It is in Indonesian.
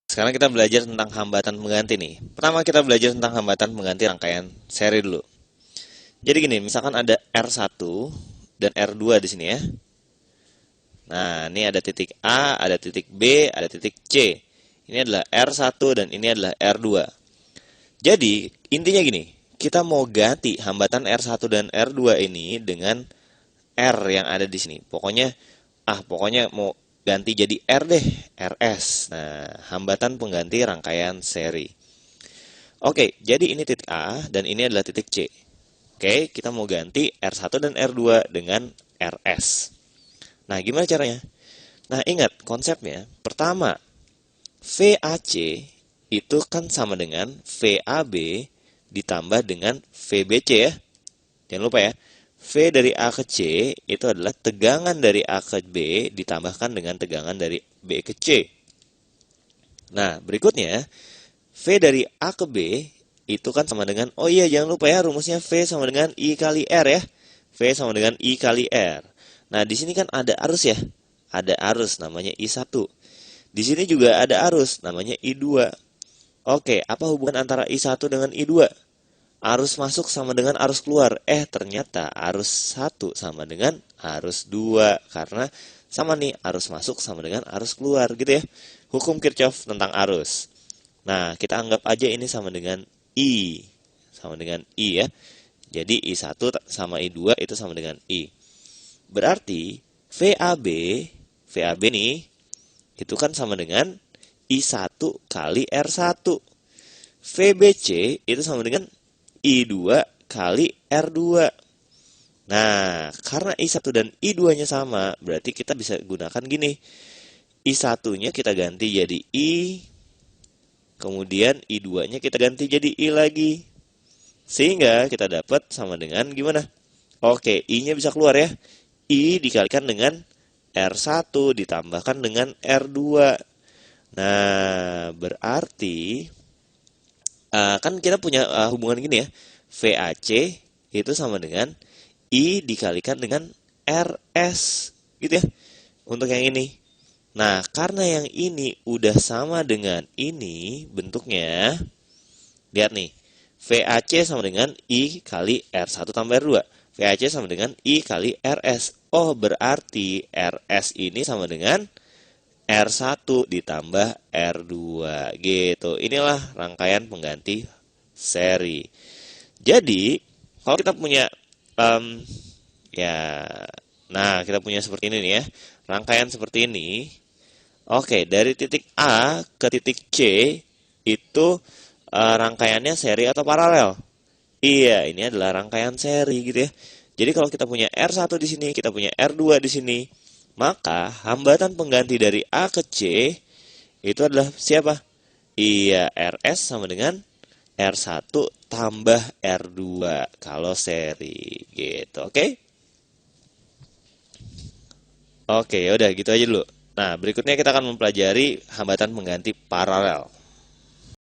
Sekarang kita belajar tentang hambatan pengganti nih. Pertama kita belajar tentang hambatan pengganti rangkaian seri dulu. Jadi gini, misalkan ada R1 dan R2 di sini ya. Nah, ini ada titik A, ada titik B, ada titik C. Ini adalah R1 dan ini adalah R2. Jadi, intinya gini, kita mau ganti hambatan R1 dan R2 ini dengan R yang ada di sini. Pokoknya mau ganti jadi R deh, RS. Nah, hambatan pengganti rangkaian seri. Oke, jadi ini titik A dan ini adalah titik C. Oke, kita mau ganti R1 dan R2 dengan RS. Nah, gimana caranya? Nah, ingat konsepnya. Pertama, VAC itu kan sama dengan VAB ditambah dengan VBC ya. Jangan lupa ya. V dari A ke C itu adalah tegangan dari A ke B ditambahkan dengan tegangan dari B ke C. Nah, berikutnya V dari A ke B itu kan sama dengan, oh iya jangan lupa ya rumusnya V sama dengan I kali R ya. V sama dengan I kali R. Nah, di sini kan ada arus ya. Ada arus namanya I1. Di sini juga ada arus namanya I2. Oke, apa hubungan antara I1 dengan I2? Arus masuk sama dengan arus keluar. Ternyata arus 1 sama dengan arus 2. Karena sama nih, arus masuk sama dengan arus keluar gitu ya. Hukum Kirchhoff tentang arus. Nah, kita anggap aja ini sama dengan I. Sama dengan I ya. Jadi I1 sama I2 itu sama dengan I. Berarti VAB nih, itu kan sama dengan I1 kali R1. VBC itu sama dengan I2 kali R2. Nah, karena I1 dan I2-nya sama, berarti kita bisa gunakan gini. I1-nya kita ganti jadi I, kemudian I2-nya kita ganti jadi I lagi. Sehingga kita dapat sama dengan gimana? Oke, I-nya bisa keluar ya. I dikalikan dengan R1 ditambahkan dengan R2. Nah, berarti kan kita punya hubungan gini ya. VAC itu sama dengan I dikalikan dengan RS. Gitu ya. Untuk yang ini. Nah, karena yang ini udah sama dengan ini bentuknya. Lihat nih. VAC sama dengan I kali R1 tambah R2. VAC sama dengan I kali RS. Oh, berarti RS ini sama dengan R1 ditambah R2 gitu. Inilah rangkaian pengganti seri. Jadi, kalau kita punya ya, nah kita punya seperti ini nih ya. Rangkaian seperti ini. Oke, dari titik A ke titik C itu rangkaiannya seri atau paralel? Iya, ini adalah rangkaian seri gitu ya. Jadi kalau kita punya R1 di sini, kita punya R2 di sini, maka hambatan pengganti dari A ke C itu adalah siapa? Iya, RS sama dengan R1 tambah R2 kalau seri gitu. Oke? Oke, ya udah gitu aja dulu. Nah, berikutnya kita akan mempelajari hambatan pengganti paralel.